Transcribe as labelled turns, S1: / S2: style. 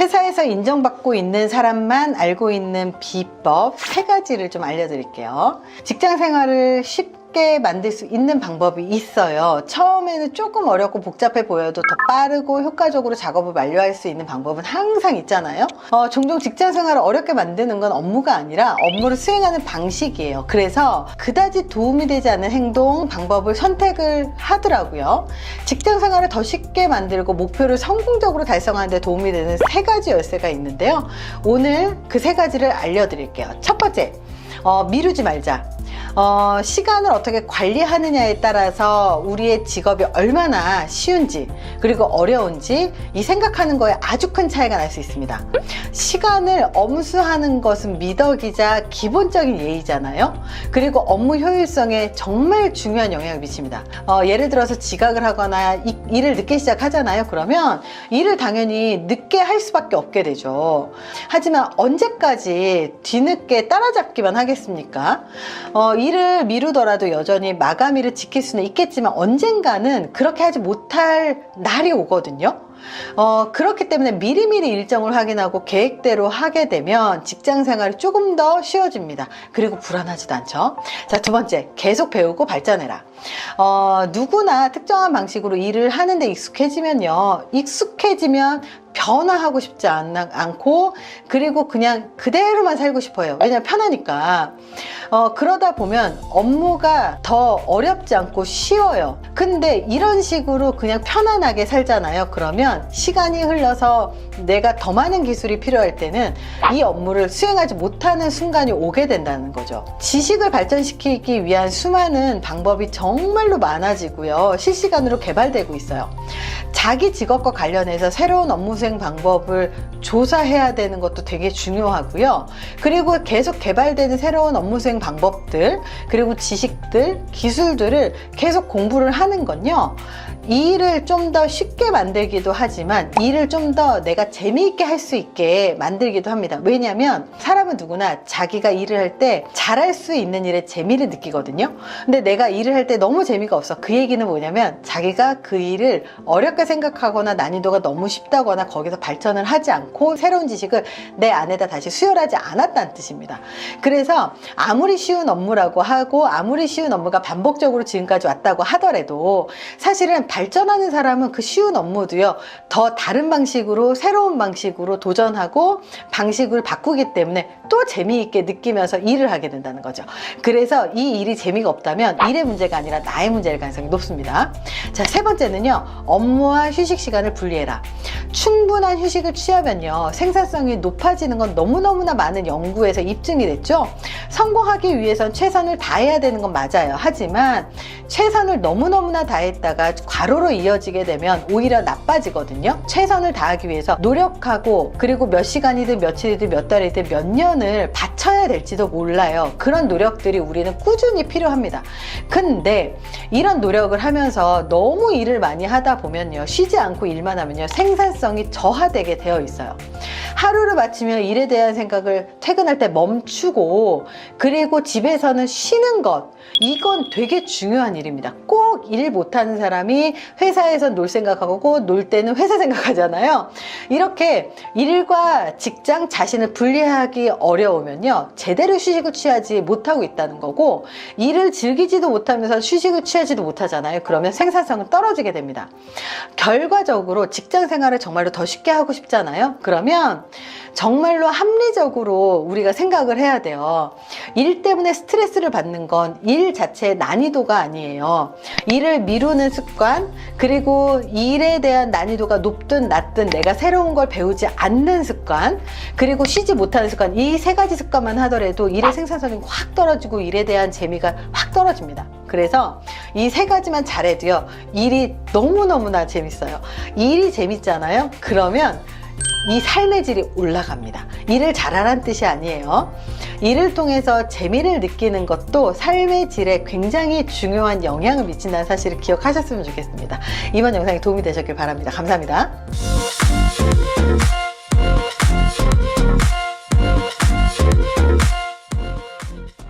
S1: 회사에서 인정받고 있는 사람만 알고 있는 비법 3가지를 좀 알려드릴게요. 직장 생활을 쉽게 만들 수 있는 방법이 있어요. 처음에는 조금 어렵고 복잡해 보여도 더 빠르고 효과적으로 작업을 완료할 수 있는 방법은 항상 있잖아요. 종종 직장 생활을 어렵게 만드는 건 업무가 아니라 업무를 수행하는 방식이에요. 그래서 그다지 도움이 되지 않는 행동, 방법을 선택을 하더라고요. 직장 생활을 더 쉽게 만들고 목표를 성공적으로 달성하는 데 도움이 되는 3가지 열쇠가 있는데요. 오늘 그 3가지를 알려드릴게요. 첫 번째, 미루지 말자. 시간을 어떻게 관리하느냐에 따라서 우리의 직업이 얼마나 쉬운지 그리고 어려운지 이 생각하는 거에 아주 큰 차이가 날 수 있습니다. 시간을 엄수하는 것은 미덕이자 기본적인 예의잖아요. 그리고 업무 효율성에 정말 중요한 영향을 미칩니다. 예를 들어서 지각을 하거나 일을 늦게 시작하잖아요. 그러면 일을 당연히 늦게 할 수밖에 없게 되죠. 하지만 언제까지 뒤늦게 따라잡기만 하겠습니까? 일을 미루더라도 여전히 마감일을 지킬 수는 있겠지만 언젠가는 그렇게 하지 못할 날이 오거든요. 그렇기 때문에 미리미리 일정을 확인하고 계획대로 하게 되면 직장 생활이 조금 더 쉬워집니다. 그리고 불안하지도 않죠. 자, 두 번째, 계속 배우고 발전해라. 누구나 특정한 방식으로 일을 하는데 익숙해지면 변화하고 싶지 않고 그리고 그냥 그대로만 살고 싶어요. 왜냐면 편하니까. 그러다 보면 업무가 더 어렵지 않고 쉬워요. 근데 이런 식으로 그냥 편안하게 살잖아요. 그러면 시간이 흘러서 내가 더 많은 기술이 필요할 때는 이 업무를 수행하지 못하는 순간이 오게 된다는 거죠. 지식을 발전시키기 위한 수많은 방법이 정말로 많아지고요. 실시간으로 개발되고 있어요. 자기 직업과 관련해서 새로운 업무 수행 방법을 조사해야 되는 것도 되게 중요하고요. 그리고 계속 개발되는 새로운 업무 수행 방법들, 그리고 지식들, 기술들을 계속 공부를 하는 건요. 이 일을 좀 더 쉽게 만들기도 하지만 일을 좀 더 내가 재미있게 할 수 있게 만들기도 합니다. 왜냐하면 사람은 누구나 자기가 일을 할 때 잘할 수 있는 일에 재미를 느끼거든요. 근데 내가 일을 할 때 너무 재미가 없어. 그 얘기는 뭐냐면 자기가 그 일을 어렵게 생각하거나 난이도가 너무 쉽다거나 거기서 발전을 하지 않고 새로운 지식을 내 안에다 다시 수혈하지 않았다는 뜻입니다. 그래서 아무리 쉬운 업무라고 하고 아무리 쉬운 업무가 반복적으로 지금까지 왔다고 하더라도 사실은 발전하는 사람은 그 쉬운 업무도요, 더 다른 방식으로 새로운 방식으로 도전하고 방식을 바꾸기 때문에 또 재미있게 느끼면서 일을 하게 된다는 거죠. 그래서 이 일이 재미가 없다면 일의 문제가 아니라 나의 문제일 가능성이 높습니다. 자, 세 번째는요, 업무와 휴식 시간을 분리해라. 충분한 휴식을 취하면요, 생산성이 높아지는 건 너무너무나 많은 연구에서 입증이 됐죠. 성공하기 위해선 최선을 다해야 되는 건 맞아요. 하지만 최선을 너무너무나 다했다가 과로로 이어지게 되면 오히려 나빠지거든요. 최선을 다하기 위해서 노력하고 그리고 몇 시간이든 며칠이든 몇 달이든 몇 년을 바쳐야 될지도 몰라요. 그런 노력들이 우리는 꾸준히 필요합니다. 근데 이런 노력을 하면서 너무 일을 많이 하다 보면요, 쉬지 않고 일만 하면요, 생산성이 저하되게 되어 있어요. 하루를 마치면 일에 대한 생각을 퇴근할 때 멈추고 그리고 집에서는 쉬는 것, 이건 되게 중요한 일입니다. 꼭 일 못하는 사람이 회사에서 놀 생각하고 놀 때는 회사 생각하잖아요. 이렇게 일과 직장 자신을 분리하기 어려우면요, 제대로 휴식을 취하지 못하고 있다는 거고, 일을 즐기지도 못하면서 휴식을 취하지도 못하잖아요. 그러면 생산성은 떨어지게 됩니다. 결과적으로 직장 생활을 정말로 더 쉽게 하고 싶잖아요. 그러면 정말로 합리적으로 우리가 생각을 해야 돼요. 일 때문에 스트레스를 받는 건 일 자체의 난이도가 아니에요. 일을 미루는 습관, 그리고 일에 대한 난이도가 높든 낮든 내가 새로운 걸 배우지 않는 습관, 그리고 쉬지 못하는 습관, 이 3가지 습관만 하더라도 일의 생산성이 확 떨어지고 일에 대한 재미가 확 떨어집니다. 그래서 이 3가지만 잘해도요, 일이 너무너무나 재밌어요. 일이 재밌잖아요. 그러면 이 삶의 질이 올라갑니다. 일을 잘하라는 뜻이 아니에요. 일을 통해서 재미를 느끼는 것도 삶의 질에 굉장히 중요한 영향을 미친다는 사실을 기억하셨으면 좋겠습니다. 이번 영상이 도움이 되셨길 바랍니다. 감사합니다.